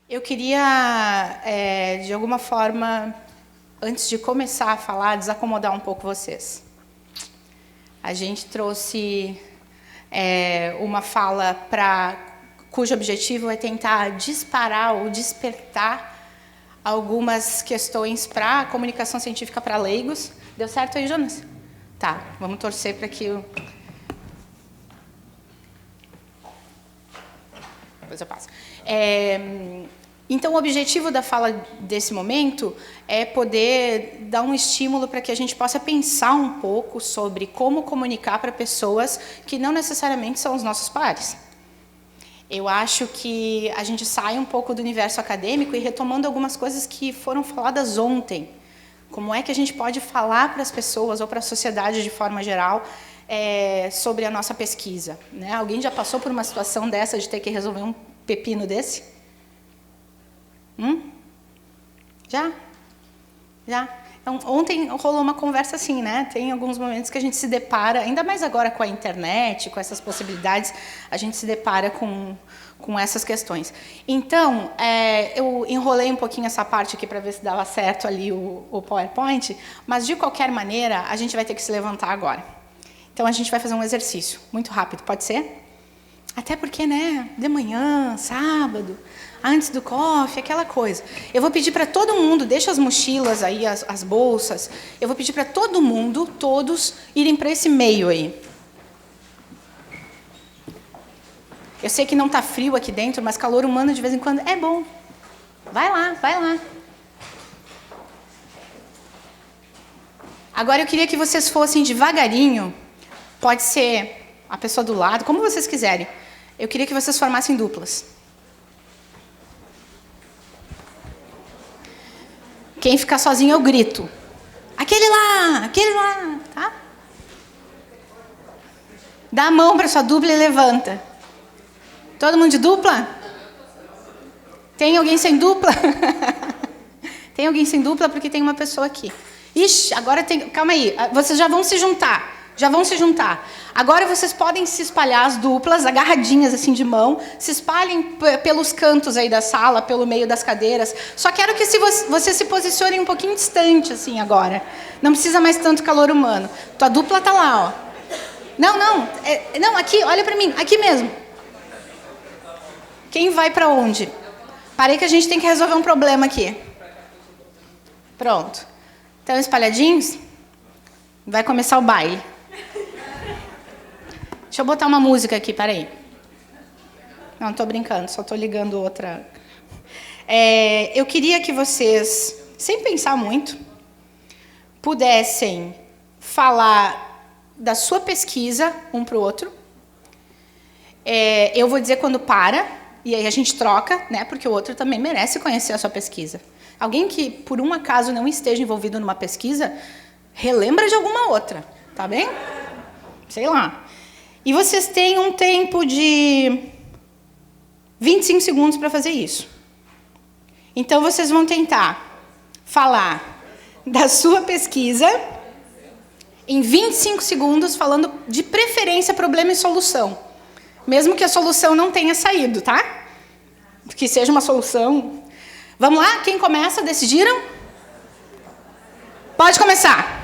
Eu queria, de alguma forma, antes de começar a falar, desacomodar um pouco vocês. A gente trouxe uma fala cujo objetivo é tentar disparar ou despertar algumas questões para a comunicação científica para leigos. Deu certo aí, Jonas? Tá, vamos torcer para que o... Depois eu passo. Então, o objetivo da fala desse momento é poder dar um estímulo para que a gente possa pensar um pouco sobre como comunicar para pessoas que não necessariamente são os nossos pares. Eu acho que a gente sai um pouco do universo acadêmico e retomando algumas coisas que foram faladas ontem. Como é que a gente pode falar para as pessoas ou para a sociedade de forma geral sobre a nossa pesquisa, né? Alguém já passou por uma situação dessa de ter que resolver um pepino desse? Já? Então, ontem rolou uma conversa assim, né? Tem alguns momentos que a gente se depara, ainda mais agora com a internet, com essas possibilidades, a gente se depara com essas questões. Então, eu enrolei um pouquinho essa parte aqui para ver se dava certo ali o PowerPoint, mas, de qualquer maneira, a gente vai ter que se levantar agora. Então, a gente vai fazer um exercício muito rápido, pode ser? Até porque, né, de manhã, sábado, antes do coffee, aquela coisa. Eu vou pedir para todo mundo, deixa as mochilas aí, as bolsas, eu vou pedir para todo mundo, todos, irem para esse meio aí. Eu sei que não está frio aqui dentro, mas calor humano de vez em quando é bom. Vai lá, vai lá. Agora eu queria que vocês fossem devagarinho, pode ser a pessoa do lado, como vocês quiserem. Eu queria que vocês formassem duplas. Quem ficar sozinho eu grito. Aquele lá, tá? Dá a mão para sua dupla e levanta. Todo mundo de dupla? Tem alguém sem dupla? Tem alguém sem dupla porque tem uma pessoa aqui. Ixi, agora tem... Calma aí, vocês já vão se juntar. Agora vocês podem se espalhar as duplas, agarradinhas assim de mão, se espalhem pelos cantos aí da sala, pelo meio das cadeiras. Só quero que vocês se posicionem um pouquinho distante assim agora. Não precisa mais tanto calor humano. Tua dupla tá lá, ó. Não, aqui, olha para mim, aqui mesmo. Quem vai para onde? Parei que a gente tem que resolver um problema aqui. Pronto. Estão espalhadinhos? Vai começar o baile. Deixa eu botar uma música aqui, peraí. Não, estou brincando, só estou ligando outra. Eu queria que vocês, sem pensar muito, pudessem falar da sua pesquisa um para o outro. Eu vou dizer quando para, e aí a gente troca, né? Porque o outro também merece conhecer a sua pesquisa. Alguém que, por um acaso, não esteja envolvido numa pesquisa, relembra de alguma outra, tá bem? Sei lá. E vocês têm um tempo de 25 segundos para fazer isso. Então, vocês vão tentar falar da sua pesquisa em 25 segundos, falando de preferência problema e solução. Mesmo que a solução não tenha saído, tá? Que seja uma solução. Vamos lá? Quem começa? Decidiram? Pode começar.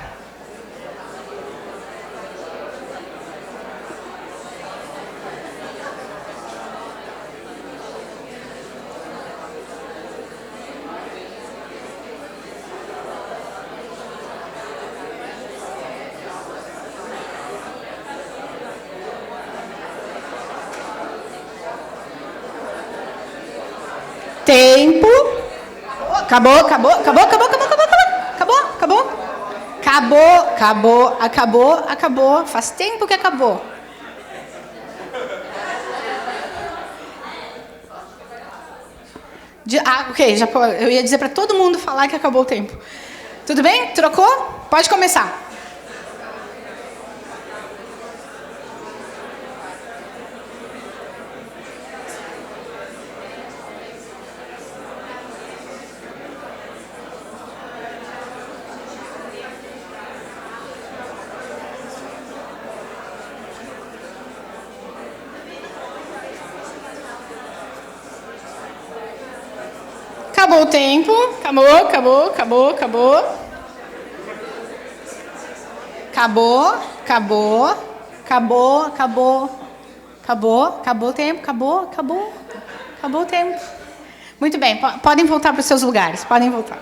Tempo. Acabou. Faz tempo que acabou. Ok, eu ia dizer para todo mundo falar que acabou o tempo. Tudo bem? Trocou? Pode começar. acabou o tempo. Acabou. Acabou o tempo. Acabou o tempo. Muito bem, podem voltar para os seus lugares. Podem voltar.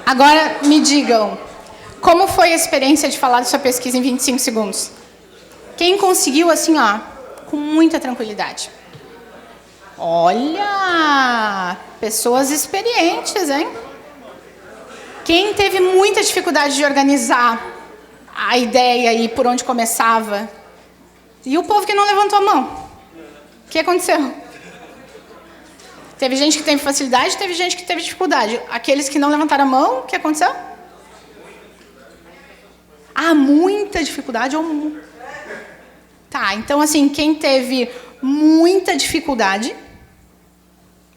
Agora, me digam, como foi a experiência de falar da sua pesquisa em 25 segundos? Quem conseguiu, assim, ó, com muita tranquilidade? Olha, pessoas experientes, hein? Quem teve muita dificuldade de organizar a ideia e por onde começava? E o povo que não levantou a mão? O que aconteceu? Teve gente que teve facilidade, teve gente que teve dificuldade. Aqueles que não levantaram a mão, o que aconteceu? Ah, muita dificuldade ou... Tá, então assim, quem teve muita dificuldade?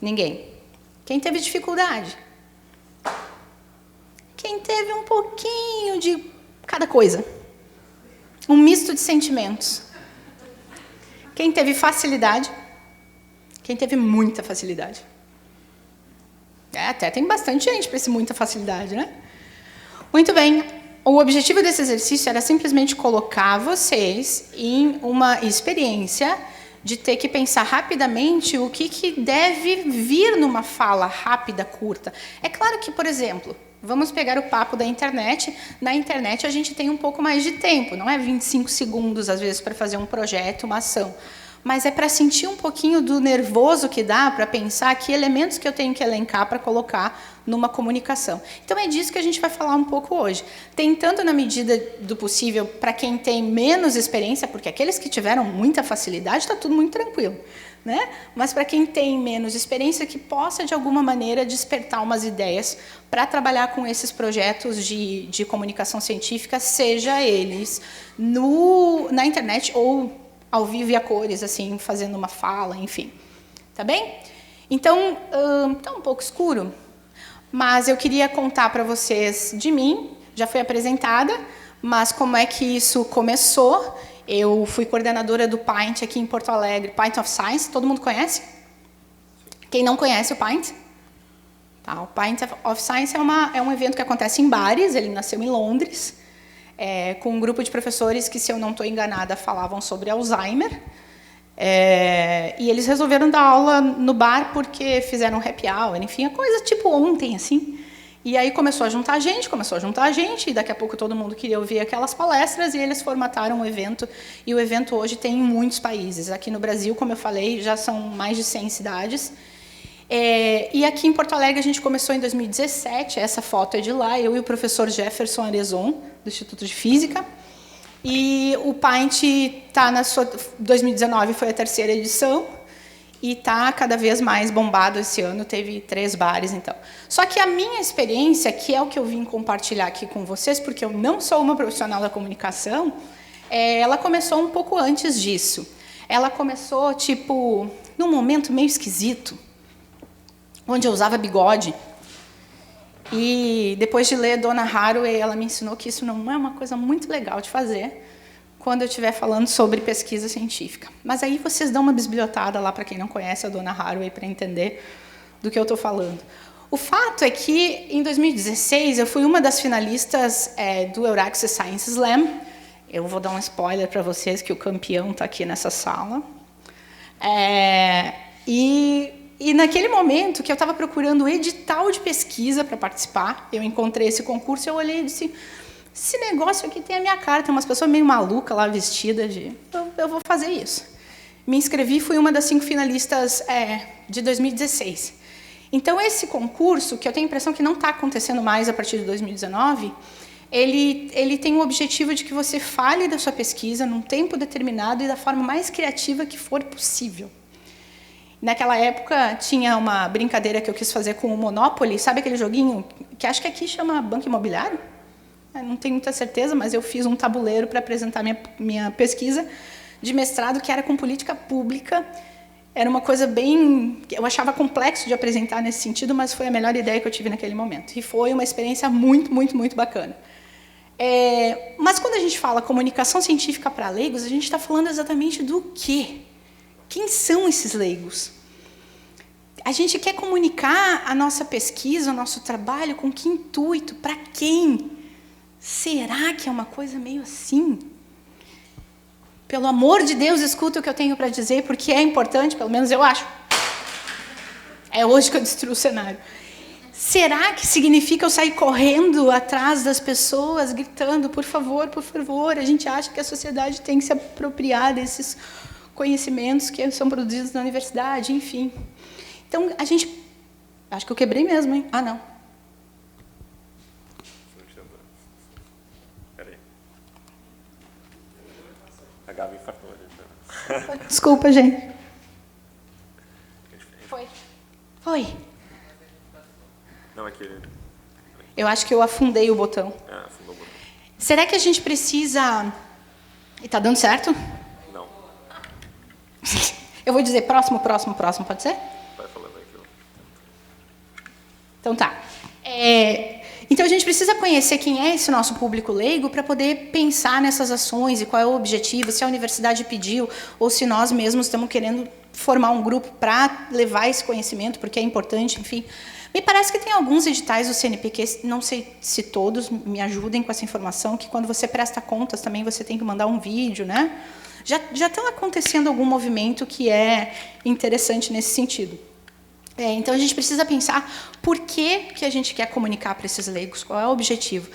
Ninguém. Quem teve dificuldade? Quem teve um pouquinho de cada coisa. Um misto de sentimentos. Quem teve facilidade? Quem teve muita facilidade. Até tem bastante gente para esse muita facilidade, né? Muito bem. O objetivo desse exercício era simplesmente colocar vocês em uma experiência de ter que pensar rapidamente o que deve vir numa fala rápida, curta. É claro que, por exemplo, vamos pegar o papo da internet. Na internet a gente tem um pouco mais de tempo, não é 25 segundos, às vezes, para fazer um projeto, uma ação. Mas é para sentir um pouquinho do nervoso que dá para pensar que elementos que eu tenho que elencar para colocar numa comunicação. Então é disso que a gente vai falar um pouco hoje. Tentando, na medida do possível, para quem tem menos experiência, porque aqueles que tiveram muita facilidade, está tudo muito tranquilo, né? Mas para quem tem menos experiência, que possa, de alguma maneira, despertar umas ideias para trabalhar com esses projetos de comunicação científica, seja eles na internet ou ao vivo e a cores, assim, fazendo uma fala, enfim. Tá bem? Então, tá um pouco escuro, mas eu queria contar para vocês de mim. Já fui apresentada, mas como é que isso começou? Eu fui coordenadora do Pint aqui em Porto Alegre, Pint of Science. Todo mundo conhece? Quem não conhece o Pint? Tá, o Pint of Science é um evento que acontece em bares, ele nasceu em Londres, com um grupo de professores que, se eu não estou enganada, falavam sobre Alzheimer. E eles resolveram dar aula no bar porque fizeram um happy hour, enfim, a coisa tipo ontem, assim. E aí começou a juntar gente, e daqui a pouco todo mundo queria ouvir aquelas palestras, e eles formataram o evento, e o evento hoje tem em muitos países. Aqui no Brasil, como eu falei, já são mais de 100 cidades. E aqui em Porto Alegre a gente começou em 2017, essa foto é de lá, eu e o professor Jefferson Arezon, do Instituto de Física. E o Pint está na sua... 2019 foi a 3ª edição, e está cada vez mais bombado esse ano, teve 3 bares, então. Só que a minha experiência, que é o que eu vim compartilhar aqui com vocês, porque eu não sou uma profissional da comunicação, ela começou um pouco antes disso. Ela começou, tipo, num momento meio esquisito, onde eu usava bigode. E depois de ler Donna Haraway, ela me ensinou que isso não é uma coisa muito legal de fazer quando eu estiver falando sobre pesquisa científica. Mas aí vocês dão uma bisbilhotada lá para quem não conhece a Donna Haraway para entender do que eu estou falando. O fato é que, em 2016, eu fui uma das finalistas do Euraxis Science Slam. Eu vou dar um spoiler para vocês que o campeão está aqui nessa sala. E naquele momento que eu estava procurando edital de pesquisa para participar, eu encontrei esse concurso, eu olhei e disse, esse negócio aqui tem a minha cara, tem umas pessoas meio malucas lá vestidas de... Eu vou fazer isso. Me inscrevi e fui uma das 5 finalistas de 2016. Então, esse concurso, que eu tenho a impressão que não está acontecendo mais a partir de 2019, ele tem o objetivo de que você fale da sua pesquisa num tempo determinado e da forma mais criativa que for possível. Naquela época, tinha uma brincadeira que eu quis fazer com o Monopoly, sabe aquele joguinho que acho que aqui chama Banco Imobiliário? Não tenho muita certeza, mas eu fiz um tabuleiro para apresentar minha pesquisa de mestrado, que era com política pública. Era uma coisa bem... Eu achava complexo de apresentar nesse sentido, mas foi a melhor ideia que eu tive naquele momento. E foi uma experiência muito, muito, muito bacana. Mas quando a gente fala comunicação científica para leigos, a gente está falando exatamente do quê? Quem são esses leigos? A gente quer comunicar a nossa pesquisa, o nosso trabalho, com que intuito? Para quem? Será que é uma coisa meio assim? Pelo amor de Deus, escuta o que eu tenho para dizer, porque é importante, pelo menos eu acho. É hoje que eu destruo o cenário. Será que significa eu sair correndo atrás das pessoas, gritando, por favor, a gente acha que a sociedade tem que se apropriar desses conhecimentos que são produzidos na universidade, enfim. Então, a gente... Acho que eu quebrei mesmo, hein? Ah, não. Peraí. A Gabi infartou. Desculpa, gente. Foi. Não, é que... Eu acho que eu afundei o botão. Afundou o botão. Será que a gente precisa... E tá dando certo? Não. Eu vou dizer próximo, pode ser? Vai falando aí que eu... Então tá. Então a gente precisa conhecer quem é esse nosso público leigo para poder pensar nessas ações e qual é o objetivo, se a universidade pediu ou se nós mesmos estamos querendo formar um grupo para levar esse conhecimento, porque é importante, enfim. Me parece que tem alguns editais do CNPq, não sei se todos, me ajudem com essa informação, que quando você presta contas também você tem que mandar um vídeo, né? Já estão acontecendo algum movimento que é interessante nesse sentido. Então, a gente precisa pensar por que a gente quer comunicar para esses leigos, qual é o objetivo.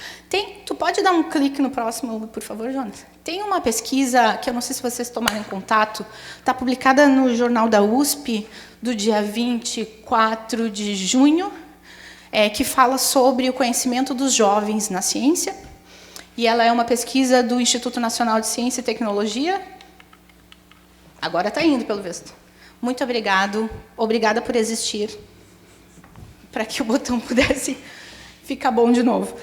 Tu pode dar um clique no próximo, por favor, Jonas? Tem uma pesquisa, que eu não sei se vocês tomaram contato, está publicada no Jornal da USP, do dia 24 de junho, que fala sobre o conhecimento dos jovens na ciência. E ela é uma pesquisa do Instituto Nacional de Ciência e Tecnologia. Agora está indo, pelo visto. Muito obrigada por existir, para que o botão pudesse ficar bom de novo.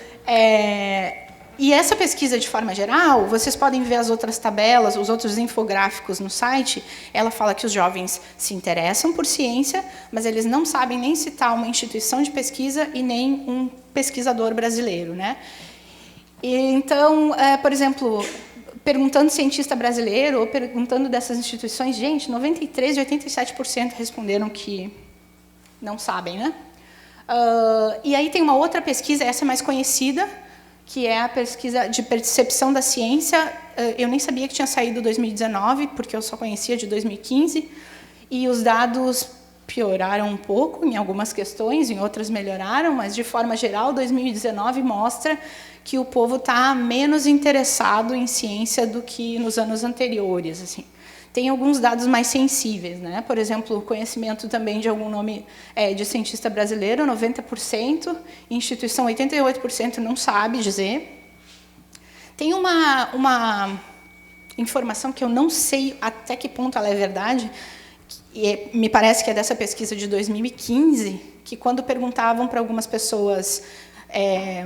E essa pesquisa, de forma geral, vocês podem ver as outras tabelas, os outros infográficos no site, ela fala que os jovens se interessam por ciência, mas eles não sabem nem citar uma instituição de pesquisa e nem um pesquisador brasileiro, né? Então, por exemplo... perguntando cientista brasileiro ou perguntando dessas instituições, gente, 93% e 87% responderam que não sabem, né? E aí tem uma outra pesquisa, essa é mais conhecida, que é a pesquisa de percepção da ciência. Eu nem sabia que tinha saído 2019, porque eu só conhecia de 2015, e os dados pioraram um pouco em algumas questões, em outras melhoraram, mas, de forma geral, 2019 mostra que o povo está menos interessado em ciência do que nos anos anteriores. Assim. Tem alguns dados mais sensíveis, né? Por exemplo, o conhecimento também de algum nome de cientista brasileiro, 90%, instituição 88% não sabe dizer. Tem uma informação que eu não sei até que ponto ela é verdade, e me parece que é dessa pesquisa de 2015, que quando perguntavam para algumas pessoas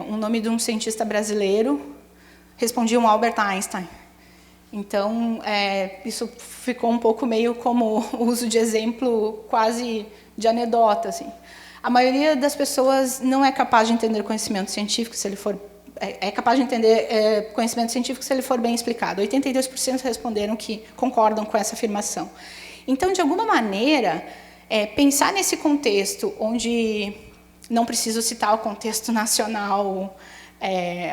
o nome de um cientista brasileiro, respondiam Albert Einstein. Então, isso ficou um pouco meio como o uso de exemplo quase de anedota. Assim. A maioria das pessoas não é capaz de entender conhecimento científico se ele for... É capaz de entender conhecimento científico se ele for bem explicado. 82% responderam que concordam com essa afirmação. Então, de alguma maneira, pensar nesse contexto onde... Não preciso citar o contexto nacional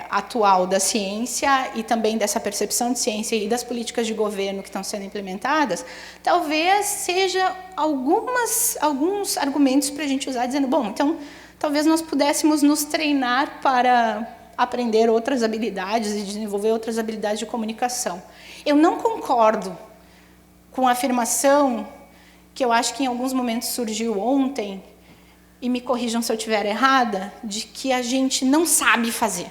atual da ciência e também dessa percepção de ciência e das políticas de governo que estão sendo implementadas, talvez seja alguns argumentos para a gente usar, dizendo, bom, então, talvez nós pudéssemos nos treinar para aprender outras habilidades e desenvolver outras habilidades de comunicação. Eu não concordo com a afirmação que eu acho que em alguns momentos surgiu ontem, e me corrijam se eu estiver errada, de que a gente não sabe fazer.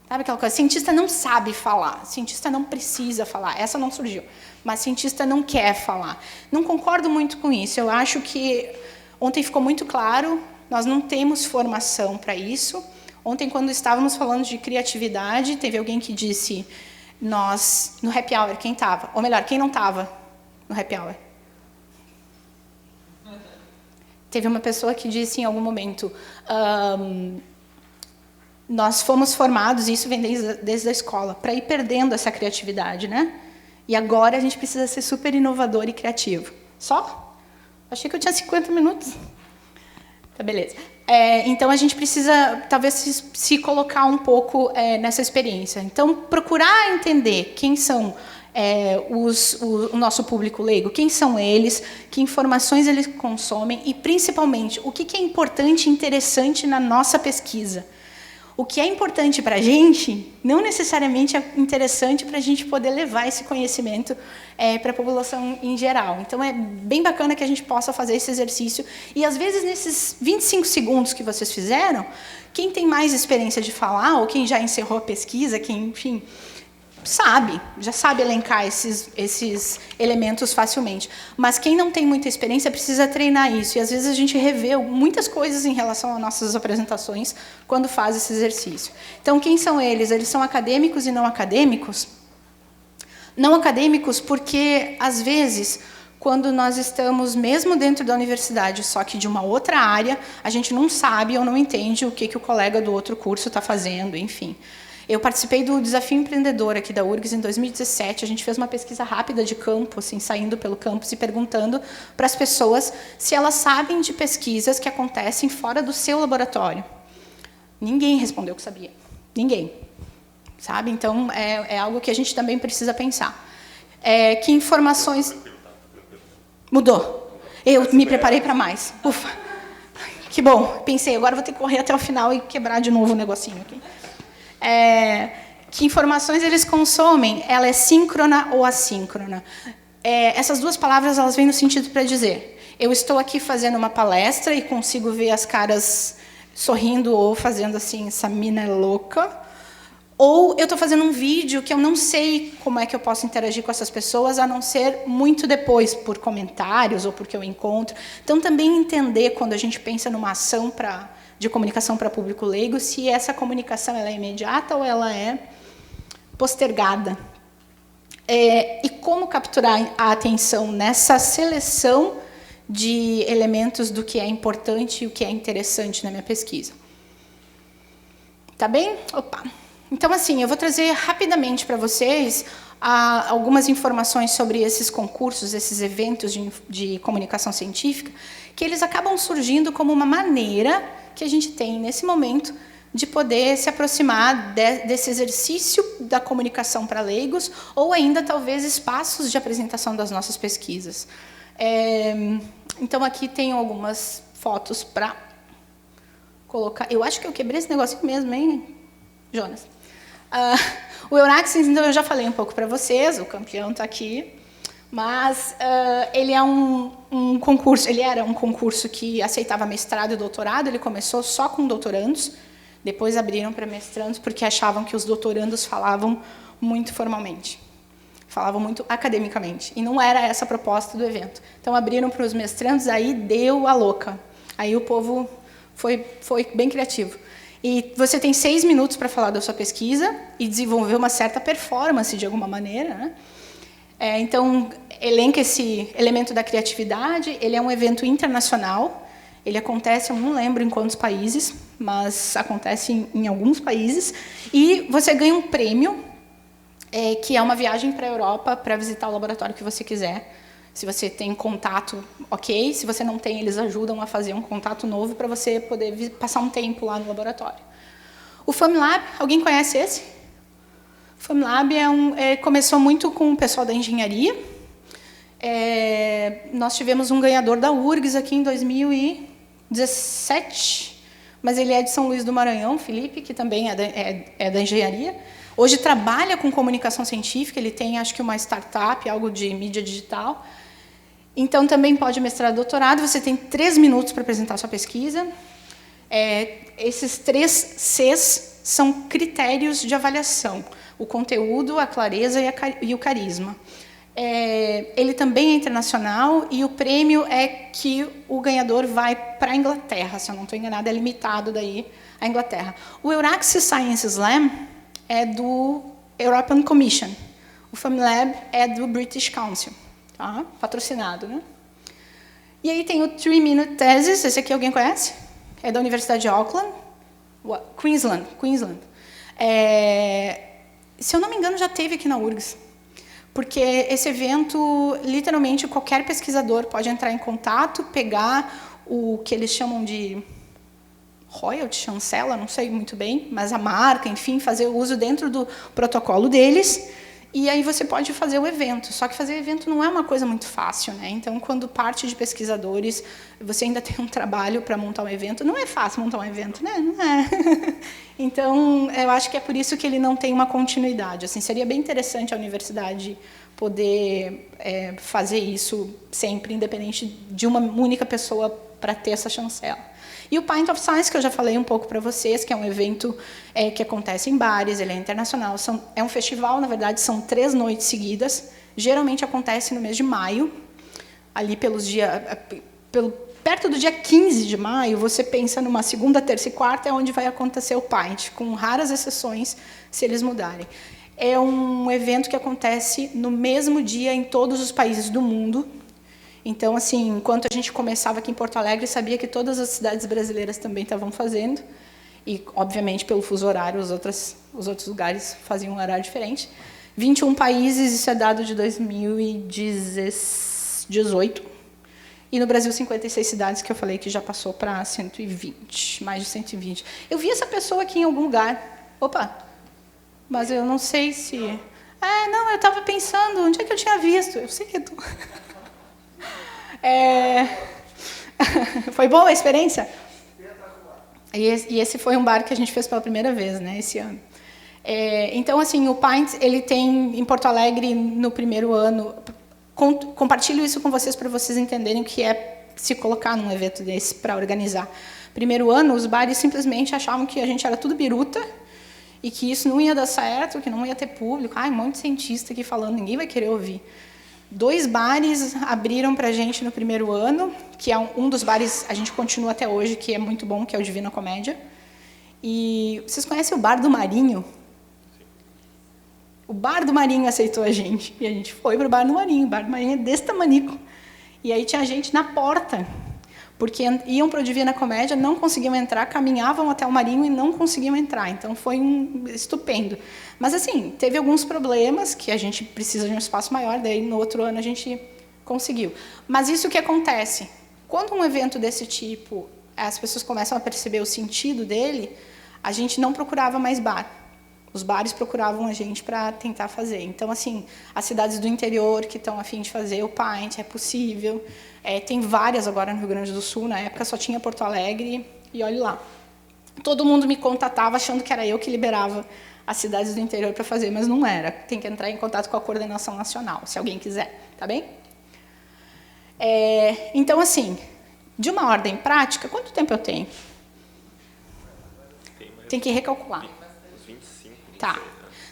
Sabe aquela coisa? Cientista não sabe falar, cientista não precisa falar. Essa não surgiu, mas cientista não quer falar. Não concordo muito com isso. Eu acho que ontem ficou muito claro, nós não temos formação para isso. Ontem, quando estávamos falando de criatividade, teve alguém que disse, no happy hour, quem estava? Ou melhor, quem não estava no happy hour? Teve uma pessoa que disse em algum momento, Nós fomos formados, e isso vem desde a escola, para ir perdendo essa criatividade, né? E agora a gente precisa ser super inovador e criativo. Só? Achei que eu tinha 50 minutos. Tá, beleza. Então, a gente precisa, talvez, se colocar um pouco nessa experiência. Então, procurar entender quem são o nosso público leigo, quem são eles, que informações eles consomem e, principalmente, o que é importante e interessante na nossa pesquisa. O que é importante para a gente, não necessariamente é interessante para a gente poder levar esse conhecimento para a população em geral. Então, é bem bacana que a gente possa fazer esse exercício. E, às vezes, nesses 25 segundos que vocês fizeram, quem tem mais experiência de falar, ou quem já encerrou a pesquisa, quem, enfim, já sabe elencar esses elementos facilmente. Mas quem não tem muita experiência precisa treinar isso. E, às vezes, a gente revê muitas coisas em relação às nossas apresentações quando faz esse exercício. Então, quem são eles? Eles são acadêmicos e não acadêmicos? Não acadêmicos porque, às vezes, quando nós estamos mesmo dentro da universidade, só que de uma outra área, a gente não sabe ou não entende o que o colega do outro curso está fazendo, enfim. Eu participei do Desafio Empreendedor aqui da URGS em 2017. A gente fez uma pesquisa rápida de campo, assim, saindo pelo campus e perguntando para as pessoas se elas sabem de pesquisas que acontecem fora do seu laboratório. Ninguém respondeu que sabia. Ninguém. Sabe? Então, é algo que a gente também precisa pensar. Que informações... Mudou. Eu me preparei para mais. Ufa. Que bom. Pensei, agora vou ter que correr até o final e quebrar de novo o negocinho aqui. Que informações eles consomem, ela é síncrona ou assíncrona. Essas duas palavras elas vêm no sentido para dizer, eu estou aqui fazendo uma palestra e consigo ver as caras sorrindo ou fazendo assim, essa mina é louca, ou eu estou fazendo um vídeo que eu não sei como é que eu posso interagir com essas pessoas, a não ser muito depois, por comentários ou porque eu encontro. Então, também entender, quando a gente pensa numa ação de comunicação para público leigo, se essa comunicação ela é imediata ou ela é postergada. E como capturar a atenção nessa seleção de elementos do que é importante e o que é interessante na minha pesquisa. Tá bem? Opa! Então, assim, eu vou trazer rapidamente para vocês algumas informações sobre esses concursos, esses eventos de comunicação científica, que eles acabam surgindo como uma maneira que a gente tem, nesse momento, de poder se aproximar desse exercício da comunicação para leigos, ou ainda, talvez, espaços de apresentação das nossas pesquisas. Então, aqui tem algumas fotos para colocar. Eu acho que eu quebrei esse negocinho mesmo, hein, Jonas? O Euraxins, então, eu já falei um pouco para vocês, o campeão está aqui. Mas ele é um concurso, ele era um concurso que aceitava mestrado e doutorado. Ele começou só com doutorandos, depois abriram para mestrandos porque achavam que os doutorandos falavam muito formalmente, falavam muito academicamente, e não era essa a proposta do evento. Então abriram para os mestrandos, aí deu a louca. Aí o povo foi bem criativo. E você tem 6 minutos para falar da sua pesquisa e desenvolver uma certa performance de alguma maneira, né? Então, elenca esse elemento da criatividade. Ele é um evento internacional. Ele acontece, eu não lembro em quantos países, mas acontece em alguns países. E você ganha um prêmio, que é uma viagem para a Europa para visitar o laboratório que você quiser. Se você tem contato, ok. Se você não tem, eles ajudam a fazer um contato novo para você poder passar um tempo lá no laboratório. O FAMLab, alguém conhece esse? O FAMLab começou muito com o pessoal da engenharia. Nós tivemos um ganhador da URGS aqui em 2017, mas ele é de São Luís do Maranhão, Felipe, que também é da engenharia. Hoje trabalha com comunicação científica, ele tem, acho que, uma startup, algo de mídia digital. Então, também pode mestrar doutorado. Você tem 3 minutos para apresentar sua pesquisa. Esses 3 Cs são critérios de avaliação: o conteúdo, a clareza e o carisma. Ele também é internacional e o prêmio é que o ganhador vai para a Inglaterra, se eu não estou enganada, é limitado daí à Inglaterra. O Euraxis Science Slam é do European Commission. O FAMLab é do British Council, tá? Patrocinado, né? E aí tem o 3 Minute Thesis, esse aqui alguém conhece? É da Universidade de Auckland. Queensland. Se eu não me engano, já teve aqui na URGS. Porque esse evento, literalmente, qualquer pesquisador pode entrar em contato, pegar o que eles chamam de royalty, chancela, não sei muito bem, mas a marca, enfim, fazer o uso dentro do protocolo deles, e aí você pode fazer o evento. Só que fazer o evento não é uma coisa muito fácil, né? Então, quando parte de pesquisadores, você ainda tem um trabalho para montar um evento. Não é fácil montar um evento, né? Não é. Então, eu acho que é por isso que ele não tem uma continuidade. Assim, seria bem interessante a universidade poder fazer isso sempre, independente de uma única pessoa para ter essa chancela. E o Pint of Science, que eu já falei um pouco para vocês, que é um evento que acontece em bares, ele é internacional, é um festival, na verdade, são 3 noites seguidas, geralmente acontece no mês de maio, ali perto do dia 15 de maio, você pensa numa segunda, terça e quarta, é onde vai acontecer o Pint, com raras exceções, se eles mudarem. É um evento que acontece no mesmo dia em todos os países do mundo. Então, assim, enquanto a gente começava aqui em Porto Alegre, sabia que todas as cidades brasileiras também estavam fazendo. E, obviamente, pelo fuso horário, os outros lugares faziam um horário diferente. 21 países, isso é dado de 2018. E no Brasil, 56 cidades, que eu falei que já passou para 120, mais de 120. Eu vi essa pessoa aqui em algum lugar. Opa! Mas eu não sei se... não, eu estava pensando, onde é que eu tinha visto? Eu sei que é tu... Foi boa a experiência? E esse foi um bar que a gente fez pela primeira vez, né, esse ano. Então, assim, o Pint, ele tem em Porto Alegre no primeiro ano. Compartilho isso com vocês para vocês entenderem o que é se colocar num evento desse para organizar. Primeiro ano, os bares simplesmente achavam que a gente era tudo biruta e que isso não ia dar certo, que não ia ter público. Um monte de cientista aqui falando, ninguém vai querer ouvir. 2 bares abriram para a gente no primeiro ano, que é um dos bares, a gente continua até hoje, que é muito bom, que é o Divina Comédia. E vocês conhecem o Bar do Marinho? O Bar do Marinho aceitou a gente, e a gente foi para o Bar do Marinho. O Bar do Marinho é desse tamanico. E aí tinha gente na porta, porque iam para o Divina Comédia, não conseguiam entrar, caminhavam até o Marinho e não conseguiam entrar. Então, foi estupendo. Mas, assim, teve alguns problemas que a gente precisa de um espaço maior, daí no outro ano a gente conseguiu. Mas isso que acontece, quando um evento desse tipo, as pessoas começam a perceber o sentido dele, a gente não procurava mais bar. Os bares procuravam a gente para tentar fazer. Então, assim, as cidades do interior que estão a fim de fazer o Pint, é possível. Tem várias agora no Rio Grande do Sul, na época só tinha Porto Alegre, e olhe lá. Todo mundo me contatava achando que era eu que liberava as cidades do interior para fazer, mas não era. Tem que entrar em contato com a coordenação nacional, se alguém quiser, tá bem? Então, assim, de uma ordem prática, quanto tempo eu tenho? Tem que recalcular. Uns 25. Tá.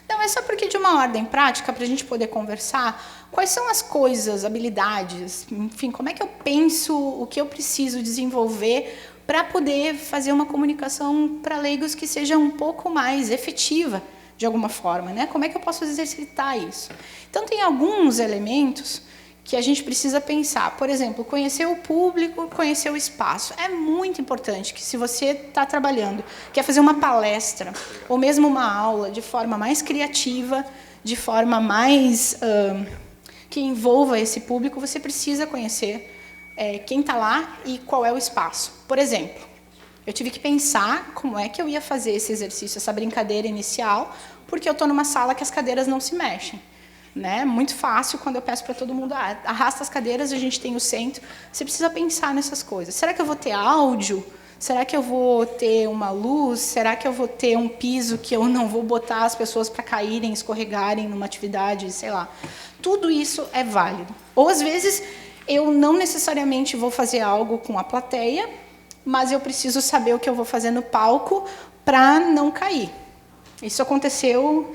Não, é só porque de uma ordem prática, para a gente poder conversar, quais são as coisas, habilidades, enfim, como é que eu penso, o que eu preciso desenvolver para poder fazer uma comunicação para leigos que seja um pouco mais efetiva, de alguma forma, né? Como é que eu posso exercitar isso? Então, tem alguns elementos que a gente precisa pensar. Por exemplo, conhecer o público, conhecer o espaço. É muito importante que, se você está trabalhando, quer fazer uma palestra, ou mesmo uma aula, de forma mais criativa, de forma mais que envolva esse público, você precisa conhecer quem está lá e qual é o espaço. Por exemplo, eu tive que pensar como é que eu ia fazer esse exercício, essa brincadeira inicial, porque eu estou numa sala que as cadeiras não se mexem. Né? Muito fácil quando eu peço para todo mundo, arrasta as cadeiras, a gente tem o centro. Você precisa pensar nessas coisas. Será que eu vou ter áudio? Será que eu vou ter uma luz? Será que eu vou ter um piso que eu não vou botar as pessoas para caírem, escorregarem numa atividade, sei lá. Tudo isso é válido. Ou, às vezes, eu não necessariamente vou fazer algo com a plateia, mas eu preciso saber o que eu vou fazer no palco para não cair. Isso aconteceu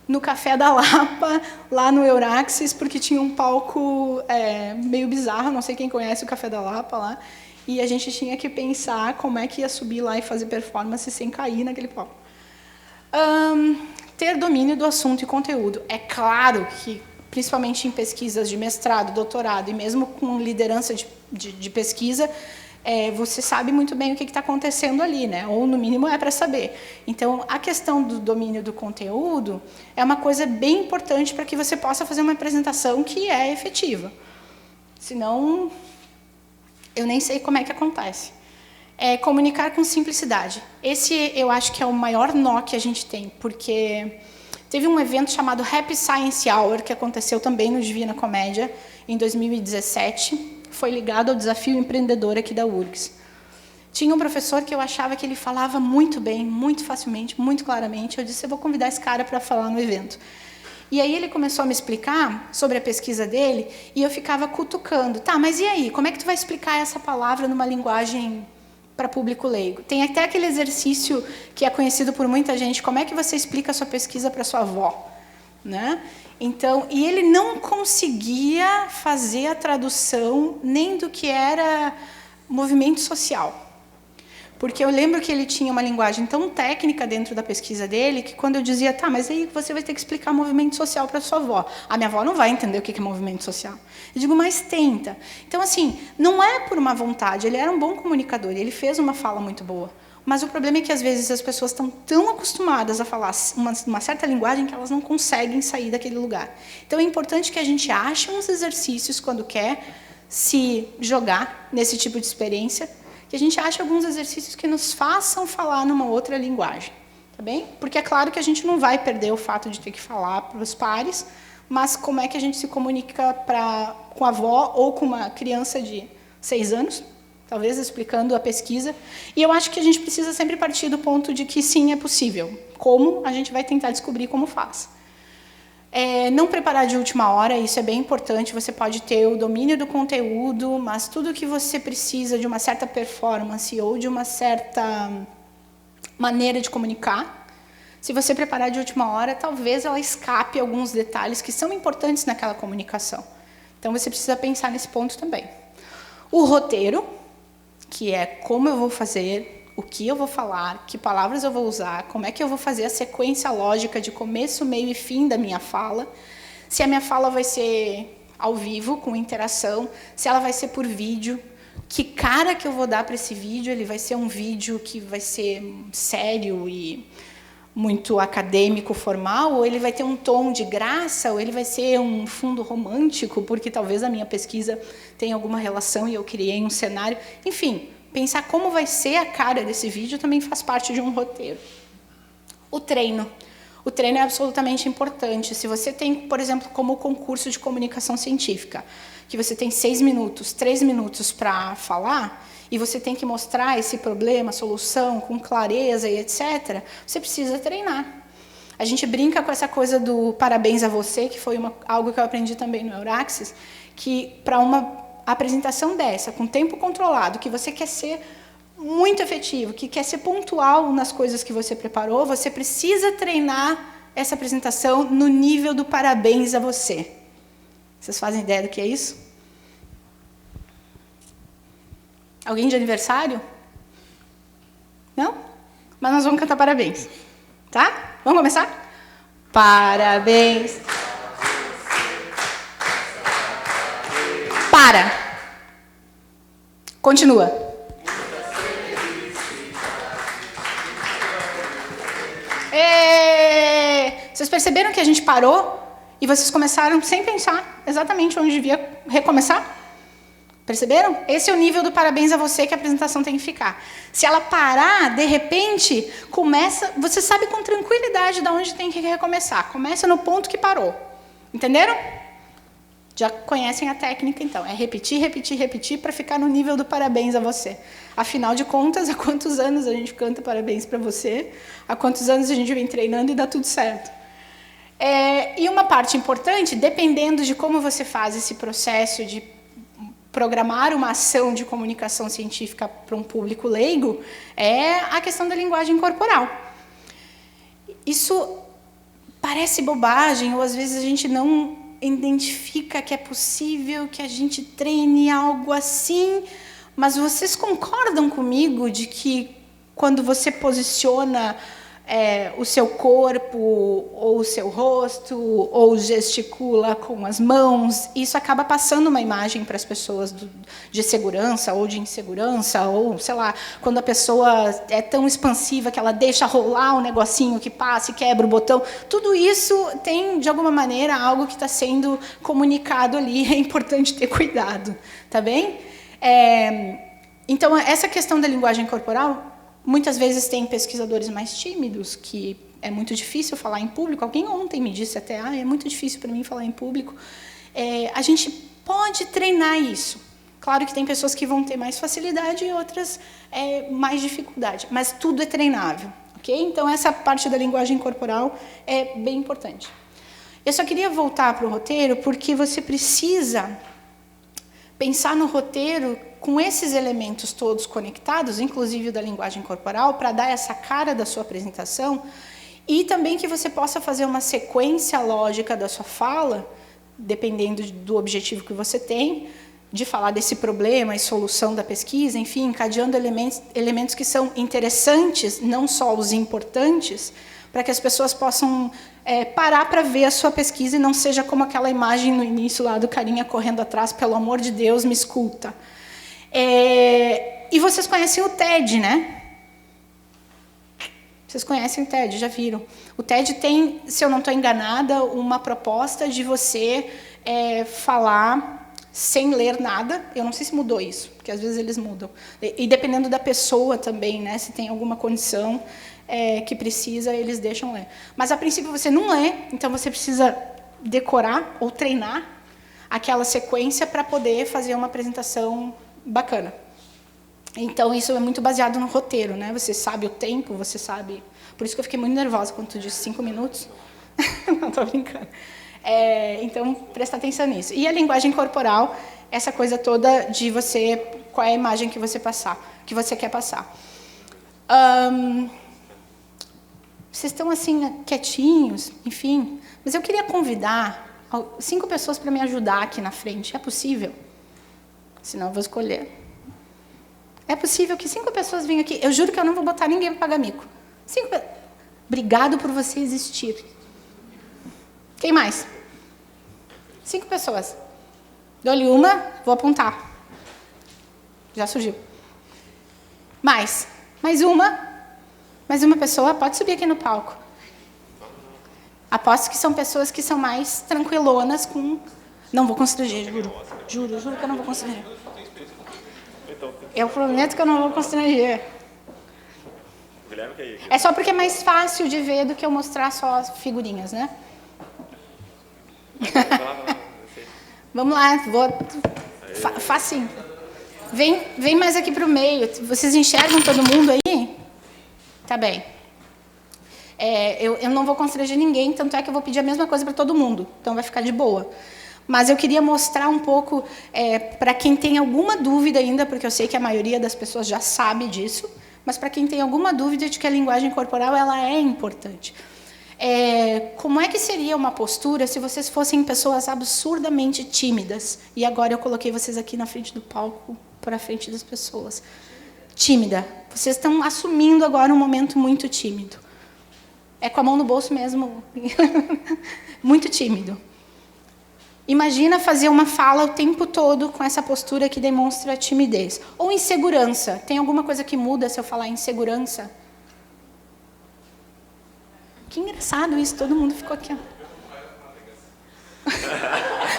no Café da Lapa, lá no Euraxis, porque tinha um palco meio bizarro, não sei quem conhece o Café da Lapa lá, e a gente tinha que pensar como é que ia subir lá e fazer performance sem cair naquele palco. Ter domínio do assunto e conteúdo. É claro que, principalmente em pesquisas de mestrado, doutorado, e mesmo com liderança de pesquisa, você sabe muito bem o que está acontecendo ali, né? Ou, no mínimo, é para saber. Então, a questão do domínio do conteúdo é uma coisa bem importante para que você possa fazer uma apresentação que é efetiva. Senão, eu nem sei como é que acontece. Comunicar com simplicidade. Esse, eu acho que é o maior nó que a gente tem, porque teve um evento chamado Happy Science Hour, que aconteceu também no Divina Comédia, em 2017, foi ligado ao desafio empreendedor aqui da URGS. Tinha um professor que eu achava que ele falava muito bem, muito facilmente, muito claramente. Eu disse, eu vou convidar esse cara para falar no evento. E aí ele começou a me explicar sobre a pesquisa dele, e eu ficava cutucando. Tá, mas e aí? Como é que tu vai explicar essa palavra numa linguagem para público leigo? Tem até aquele exercício que é conhecido por muita gente, como é que você explica a sua pesquisa para sua avó? Né? Então, e ele não conseguia fazer a tradução nem do que era movimento social. Porque eu lembro que ele tinha uma linguagem tão técnica dentro da pesquisa dele, que quando eu dizia, tá, mas aí você vai ter que explicar movimento social para sua avó. A minha avó não vai entender o que é movimento social. Eu digo, mas tenta. Então, assim, não é por uma vontade, ele era um bom comunicador, ele fez uma fala muito boa. Mas o problema é que, às vezes, as pessoas estão tão acostumadas a falar uma certa linguagem que elas não conseguem sair daquele lugar. Então, é importante que a gente ache uns exercícios, quando quer se jogar nesse tipo de experiência, que a gente ache alguns exercícios que nos façam falar numa outra linguagem. Tá bem? Porque é claro que a gente não vai perder o fato de ter que falar para os pares, mas como é que a gente se comunica com a avó ou com uma criança de 6 anos, talvez explicando a pesquisa. E eu acho que a gente precisa sempre partir do ponto de que sim, é possível. Como? A gente vai tentar descobrir como faz. Não preparar de última hora, isso é bem importante. Você pode ter o domínio do conteúdo, mas tudo que você precisa de uma certa performance ou de uma certa maneira de comunicar, se você preparar de última hora, talvez ela escape alguns detalhes que são importantes naquela comunicação. Então, você precisa pensar nesse ponto também. O roteiro, que é como eu vou fazer, o que eu vou falar, que palavras eu vou usar, como é que eu vou fazer a sequência lógica de começo, meio e fim da minha fala, se a minha fala vai ser ao vivo, com interação, se ela vai ser por vídeo, que cara que eu vou dar para esse vídeo, ele vai ser um vídeo que vai ser sério e muito acadêmico, formal, ou ele vai ter um tom de graça, ou ele vai ser um fundo romântico, porque talvez a minha pesquisa tenha alguma relação e eu criei um cenário. Enfim, pensar como vai ser a cara desse vídeo também faz parte de um roteiro. O treino. O treino é absolutamente importante. Se você tem, por exemplo, como concurso de comunicação científica, que você tem 6 minutos, 3 minutos para falar, e você tem que mostrar esse problema, solução, com clareza e etc., você precisa treinar. A gente brinca com essa coisa do parabéns a você, que foi algo que eu aprendi também no Euraxis, que para uma apresentação dessa, com tempo controlado, que você quer ser muito efetivo, que quer ser pontual nas coisas que você preparou, você precisa treinar essa apresentação no nível do parabéns a você. Vocês fazem ideia do que é isso? Alguém de aniversário? Não? Mas nós vamos cantar parabéns. Tá? Vamos começar? Parabéns. Para. Continua. Vocês perceberam que a gente parou e vocês começaram sem pensar exatamente onde devia recomeçar? Perceberam? Esse é o nível do parabéns a você que a apresentação tem que ficar. Se ela parar, de repente, começa... Você sabe com tranquilidade de onde tem que recomeçar. Começa no ponto que parou. Entenderam? Já conhecem a técnica, então. É repetir, repetir, repetir para ficar no nível do parabéns a você. Afinal de contas, há quantos anos a gente canta parabéns para você? Há quantos anos a gente vem treinando e dá tudo certo? E uma parte importante, dependendo de como você faz esse processo de programar uma ação de comunicação científica para um público leigo, é a questão da linguagem corporal. Isso parece bobagem, ou às vezes a gente não identifica que é possível que a gente treine algo assim, mas vocês concordam comigo de que quando você posiciona o seu corpo, ou o seu rosto, ou gesticula com as mãos, isso acaba passando uma imagem para as pessoas de segurança ou de insegurança, ou, sei lá, quando a pessoa é tão expansiva que ela deixa rolar um negocinho que passa e quebra o botão. Tudo isso tem, de alguma maneira, algo que está sendo comunicado ali, é importante ter cuidado, tá bem? Então, essa questão da linguagem corporal, muitas vezes tem pesquisadores mais tímidos, que é muito difícil falar em público. Alguém ontem me disse até, é muito difícil para mim falar em público. A gente pode treinar isso. Claro que tem pessoas que vão ter mais facilidade e outras mais dificuldade, mas tudo é treinável. Okay? Então, essa parte da linguagem corporal é bem importante. Eu só queria voltar para o roteiro, porque você precisa pensar no roteiro com esses elementos todos conectados, inclusive da linguagem corporal, para dar essa cara da sua apresentação, e também que você possa fazer uma sequência lógica da sua fala, dependendo do objetivo que você tem, de falar desse problema e solução da pesquisa, enfim, encadeando elementos que são interessantes, não só os importantes, para que as pessoas possam parar para ver a sua pesquisa e não seja como aquela imagem no início lá do carinha correndo atrás, pelo amor de Deus, me escuta. E vocês conhecem o TED, né? Vocês conhecem o TED, já viram. O TED tem, se eu não estou enganada, uma proposta de você falar sem ler nada. Eu não sei se mudou isso, porque às vezes eles mudam. E dependendo da pessoa também, né? Se tem alguma condição que precisa, eles deixam ler. Mas, a princípio, você não lê, então você precisa decorar ou treinar aquela sequência para poder fazer uma apresentação bacana. Então, isso é muito baseado no roteiro, né? Você sabe o tempo, você sabe... Por isso que eu fiquei muito nervosa quando tu disse 5 minutos. Não, estou brincando. Então, presta atenção nisso. E a linguagem corporal, essa coisa toda de você... Qual é a imagem que você quer passar. Vocês estão assim, quietinhos, enfim. Mas eu queria convidar 5 pessoas para me ajudar aqui na frente. É possível? Senão eu vou escolher. É possível que 5 pessoas venham aqui. Eu juro que eu não vou botar ninguém para pagar mico. 5 pessoas. Obrigado por você existir. Quem mais? 5 pessoas. Dou-lhe uma, vou apontar. Já surgiu. Mais uma pessoa, pode subir aqui no palco. Aposto que são pessoas que são mais tranquilonas com... Não vou constranger, juro. Juro que eu não vou constranger. Eu prometo que eu não vou constranger. É só porque é mais fácil de ver do que eu mostrar só as figurinhas, né? Vamos lá, facinho. Vem mais aqui para o meio. Vocês enxergam todo mundo aí? Tá bem. Eu não vou constranger ninguém, tanto é que eu vou pedir a mesma coisa para todo mundo. Então vai ficar de boa. Mas eu queria mostrar um pouco, para quem tem alguma dúvida ainda, porque eu sei que a maioria das pessoas já sabe disso, mas para quem tem alguma dúvida de que a linguagem corporal ela é importante. Como é que seria uma postura se vocês fossem pessoas absurdamente tímidas? E agora eu coloquei vocês aqui na frente do palco, para frente das pessoas. Tímida. Vocês estão assumindo agora um momento muito tímido. É com a mão no bolso mesmo. Muito tímido. Imagina fazer uma fala o tempo todo com essa postura que demonstra timidez. Ou insegurança. Tem alguma coisa que muda se eu falar insegurança? Que engraçado isso, todo mundo ficou aqui. Ó.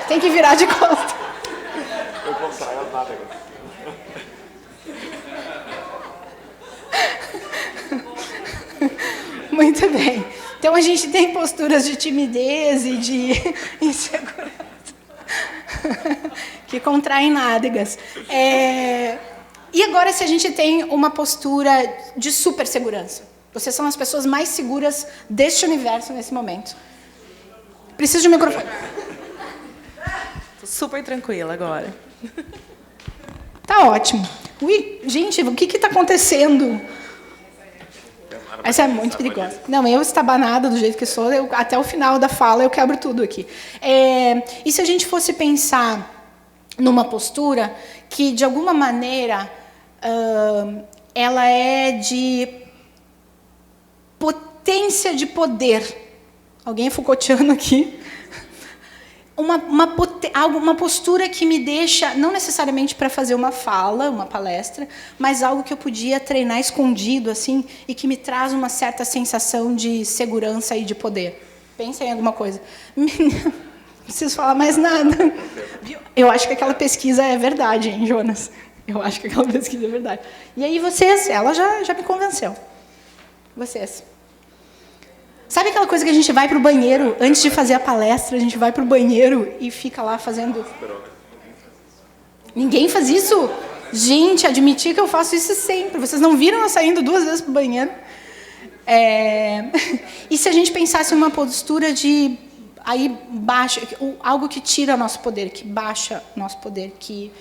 Tem que virar de costas. Eu contraio as nádegas. Muito bem. Então, a gente tem posturas de timidez e de insegurança que contraem nádegas. E agora, se a gente tem uma postura de super segurança? Vocês são as pessoas mais seguras deste universo nesse momento. Preciso de um microfone. Estou super tranquila agora. Tá ótimo. Ui, gente, o que está acontecendo? Essa é muito perigosa. Não, eu estabanada do jeito que sou, até o final da fala eu quebro tudo aqui. E se a gente fosse pensar numa postura que, de alguma maneira, ela é de potência de poder. Alguém é Foucaultiano aqui? Uma postura que me deixa, não necessariamente para fazer uma fala, uma palestra, mas algo que eu podia treinar escondido, assim, e que me traz uma certa sensação de segurança e de poder. Pensa em alguma coisa. Não preciso falar mais nada. Eu acho que aquela pesquisa é verdade, hein, Jonas? Eu acho que aquela pesquisa é verdade. E aí vocês, ela já me convenceu. Vocês. Sabe aquela coisa que a gente vai para o banheiro, antes de fazer a palestra, a gente vai para o banheiro e fica lá fazendo... Ninguém faz isso? Gente, admitir que eu faço isso sempre. Vocês não viram eu saindo 2 vezes para o banheiro? E se a gente pensasse em uma postura de... Aí baixa, algo que tira nosso poder, que baixa nosso poder, que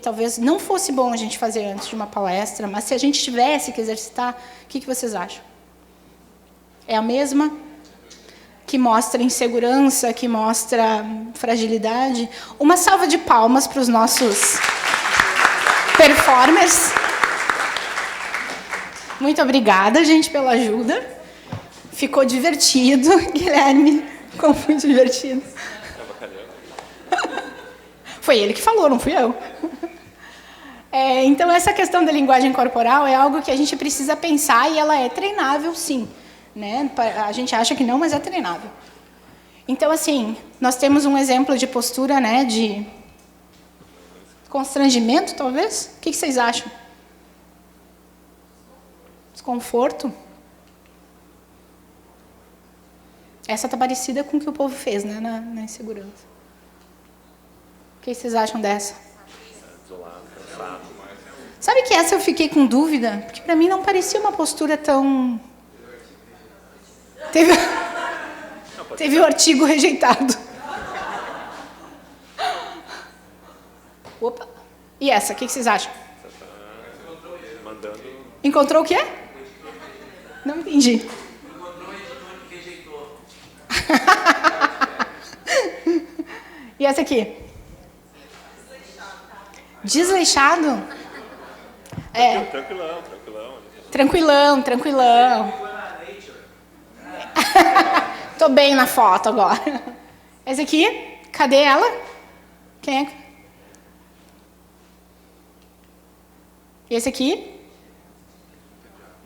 talvez não fosse bom a gente fazer antes de uma palestra, mas se a gente tivesse que exercitar, o que vocês acham? É a mesma? Que mostra insegurança, que mostra fragilidade. Uma salva de palmas para os nossos performers. Muito obrigada, gente, pela ajuda. Ficou divertido, Guilherme. Ficou muito divertido. Foi ele que falou, não fui eu. Então, essa questão da linguagem corporal é algo que a gente precisa pensar e ela é treinável, sim. Né? A gente acha que não, mas é treinável. Então, assim, nós temos um exemplo de postura, né, de constrangimento, talvez? O que vocês acham? Desconforto? Essa está parecida com o que o povo fez, né, na insegurança. O que vocês acham dessa? Isolado, cansado. Sabe que essa eu fiquei com dúvida? Porque para mim não parecia uma postura tão... Teve o artigo rejeitado. Opa. E essa, o que vocês acham? Mandando... Encontrou o quê? Não entendi. E essa aqui? Desleixado? Tranquilão. Tô bem na foto agora. Essa aqui? Cadê ela? Quem é? E esse aqui?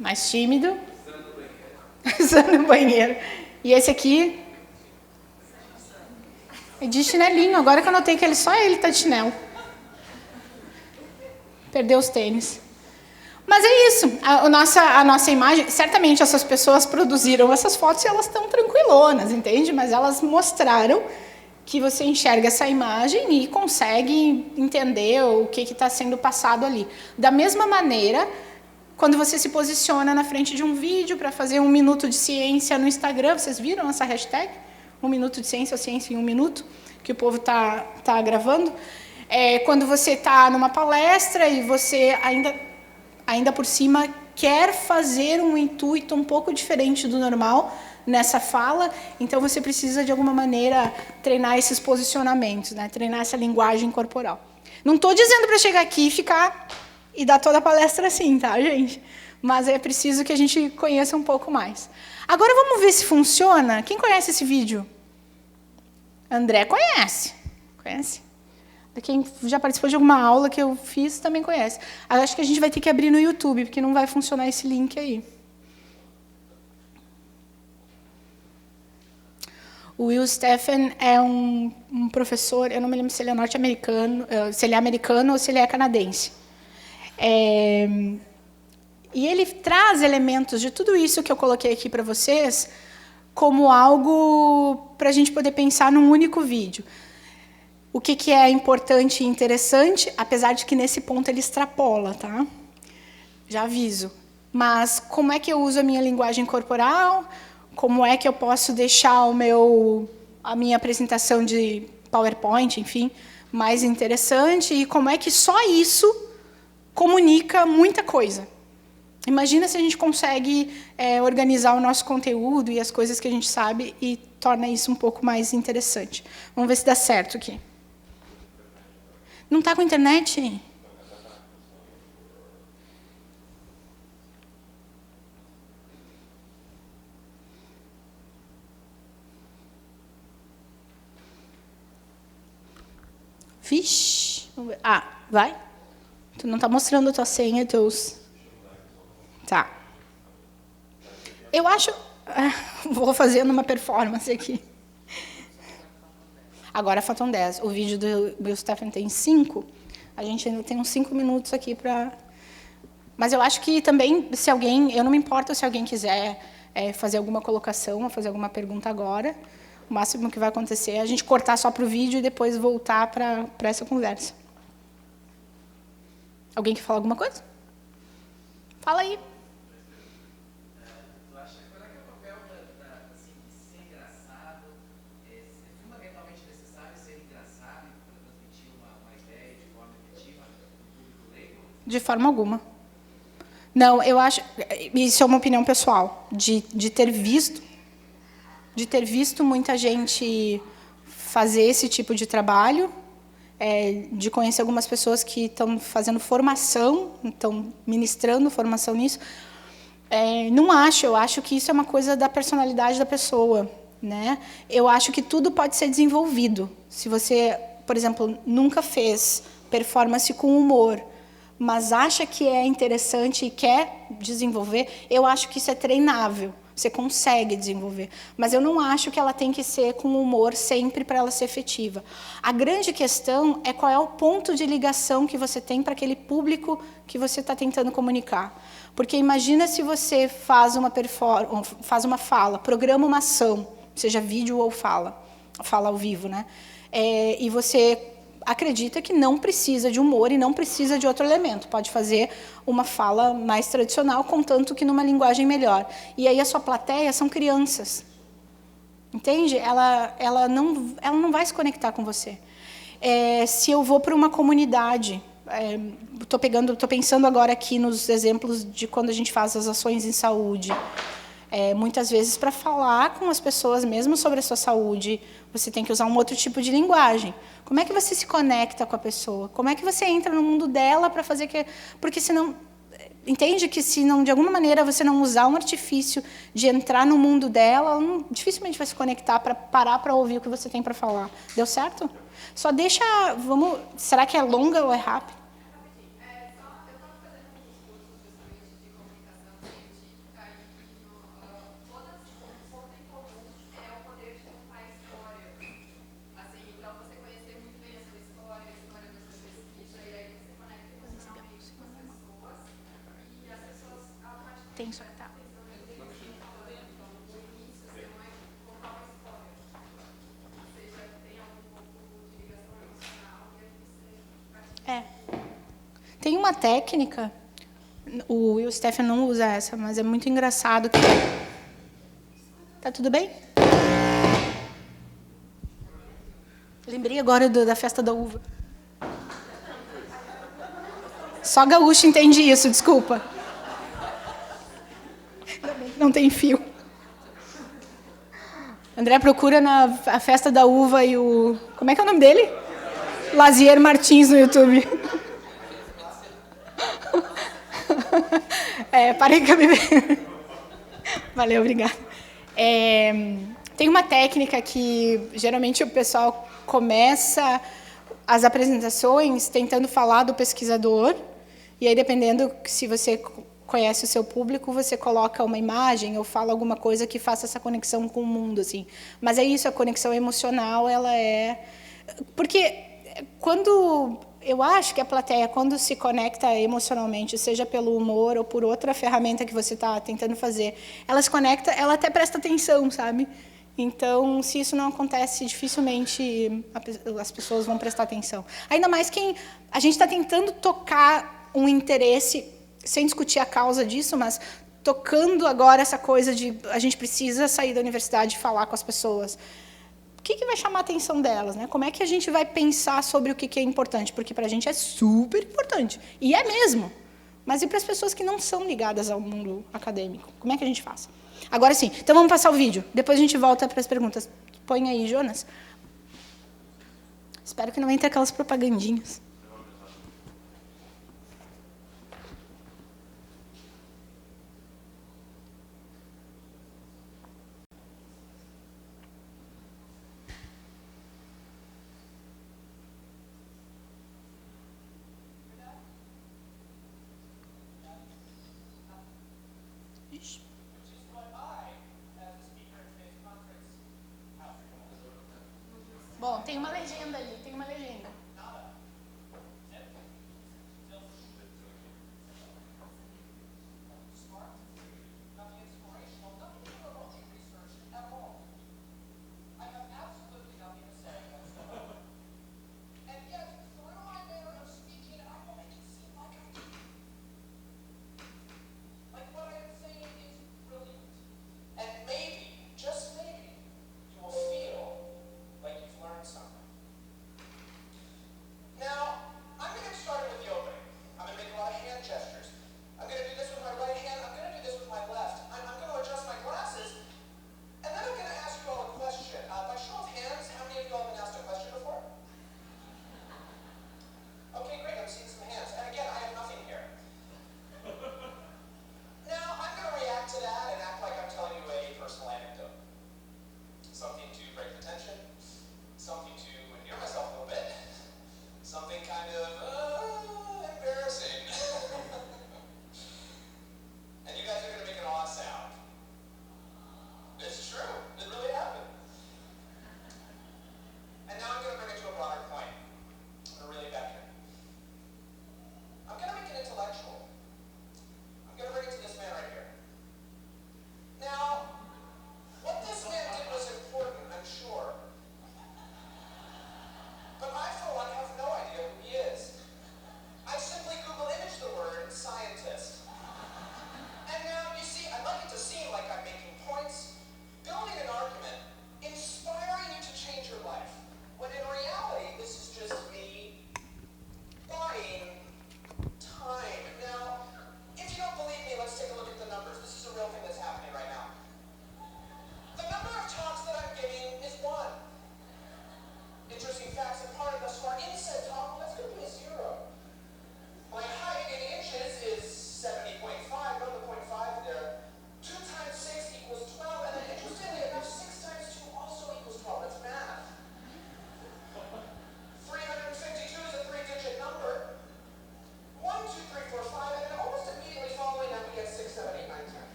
Mais tímido. Usando o banheiro. E esse aqui? É de chinelinho. Agora que eu notei que só ele tá de chinelo. Perdeu os tênis. Mas é isso. A nossa imagem... Certamente essas pessoas produziram essas fotos e elas estão tranquilonas, entende? Mas elas mostraram que você enxerga essa imagem e consegue entender o que está sendo passado ali. Da mesma maneira, quando você se posiciona na frente de um vídeo para fazer 1 minuto de ciência no Instagram, vocês viram essa hashtag? 1 minuto de ciência ou ciência em 1 minuto, que o povo tá gravando. Quando você está numa palestra e você ainda por cima quer fazer um intuito um pouco diferente do normal nessa fala, então você precisa, de alguma maneira, treinar esses posicionamentos, né? Treinar essa linguagem corporal. Não estou dizendo para chegar aqui e ficar e dar toda a palestra assim, tá, gente? Mas é preciso que a gente conheça um pouco mais. Agora vamos ver se funciona. Quem conhece esse vídeo? André conhece. Conhece? Quem já participou de alguma aula que eu fiz também conhece. Acho que a gente vai ter que abrir no YouTube, porque não vai funcionar esse link aí. O Will Steffen é um professor, eu não me lembro se ele é norte-americano, se ele é americano ou se ele é canadense. E ele traz elementos de tudo isso que eu coloquei aqui para vocês como algo para a gente poder pensar num único vídeo. O que é importante e interessante, apesar de que nesse ponto ele extrapola, tá? Já aviso. Mas como é que eu uso a minha linguagem corporal? Como é que eu posso deixar a minha apresentação de PowerPoint, enfim, mais interessante? E como é que só isso comunica muita coisa? Imagina se a gente consegue organizar o nosso conteúdo e as coisas que a gente sabe e torna isso um pouco mais interessante. Vamos ver se dá certo aqui. Não está com internet? Vixe. Vai? Tu não tá mostrando a tua senha, teus... Tá. Eu acho... vou fazendo uma performance aqui. Agora faltam 10. O vídeo do Stephen tem 5. A gente ainda tem uns 5 minutos aqui para... Mas eu acho que também, se alguém... Eu não me importo se alguém quiser fazer alguma colocação ou fazer alguma pergunta agora. O máximo que vai acontecer é a gente cortar só para o vídeo e depois voltar para essa conversa. Alguém quer falar alguma coisa? Fala aí. Tu acha qual é que é o papel assim, de ser engraçado? É fundamentalmente necessário ser engraçado para transmitir uma ideia de forma efetiva no público leigo? De forma alguma. Não, eu acho... Isso é uma opinião pessoal. De ter visto muita gente fazer esse tipo de trabalho, de conhecer algumas pessoas que estão fazendo formação, estão ministrando formação nisso. Não acho, eu acho que isso é uma coisa da personalidade da pessoa, né? Eu acho que tudo pode ser desenvolvido. Se você, por exemplo, nunca fez performance com humor, mas acha que é interessante e quer desenvolver, eu acho que isso é treinável. Você consegue desenvolver. Mas eu não acho que ela tem que ser com humor sempre para ela ser efetiva. A grande questão é qual é o ponto de ligação que você tem para aquele público que você está tentando comunicar. Porque imagina se você faz uma fala, programa uma ação, seja vídeo ou fala ao vivo, né? E você acredita que não precisa de humor e não precisa de outro elemento. Pode fazer uma fala mais tradicional, contanto que numa linguagem melhor. E aí a sua plateia são crianças. Entende? Ela não vai se conectar com você. Se eu vou para uma comunidade... Estou pensando agora aqui nos exemplos de quando a gente faz as ações em saúde. Muitas vezes, para falar com as pessoas, mesmo sobre a sua saúde, você tem que usar um outro tipo de linguagem. Como é que você se conecta com a pessoa? Como é que você entra no mundo dela para fazer que... Porque senão... Entende que se não, de alguma maneira você não usar um artifício de entrar no mundo dela, ela dificilmente vai se conectar para parar para ouvir o que você tem para falar. Deu certo? Só deixa... Será que é longa ou é rápida? Tem, só que tá. Tem uma técnica, o Will Stephen não usa essa, mas é muito engraçado. Tá tudo bem? Lembrei agora da festa da uva. Só gaúcho entende isso, desculpa. Não tem fio. André procura a festa da uva e o... Como é que é o nome dele? Lazier Martins no YouTube. Parei com a bebê. Valeu, obrigada. Tem uma técnica que geralmente o pessoal começa as apresentações tentando falar do pesquisador, e aí dependendo se você conhece o seu público, você coloca uma imagem ou fala alguma coisa que faça essa conexão com o mundo, assim. Mas é isso, a conexão emocional, ela é... Porque quando... Eu acho que a plateia, quando se conecta emocionalmente, seja pelo humor ou por outra ferramenta que você está tentando fazer, ela se conecta, ela até presta atenção, sabe? Então, se isso não acontece, dificilmente as pessoas vão prestar atenção. Ainda mais quem... A gente está tentando tocar um interesse, sem discutir a causa disso, mas tocando agora essa coisa de a gente precisa sair da universidade e falar com as pessoas. O que vai chamar a atenção delas, né? Como é que a gente vai pensar sobre o que é importante? Porque para a gente é super importante. E é mesmo. Mas e para as pessoas que não são ligadas ao mundo acadêmico? Como é que a gente faz? Agora sim. Então vamos passar o vídeo. Depois a gente volta para as perguntas. Põe aí, Jonas. Espero que não entre aquelas propagandinhas. tem uma legenda ali, tem uma legenda.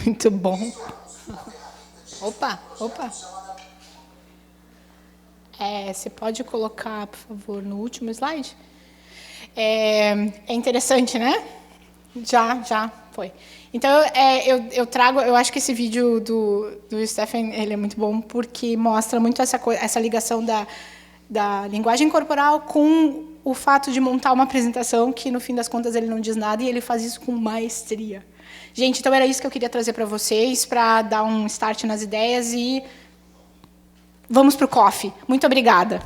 Muito bom. Opa. Você pode colocar, por favor, no último slide? É interessante, né? Já foi. Então, eu trago, eu acho que esse vídeo do Stephen, ele é muito bom porque mostra muito essa ligação da linguagem corporal com o fato de montar uma apresentação que, no fim das contas, ele não diz nada e ele faz isso com maestria. Gente, então era isso que eu queria trazer para vocês, para dar um start nas ideias e vamos para o coffee. Muito obrigada.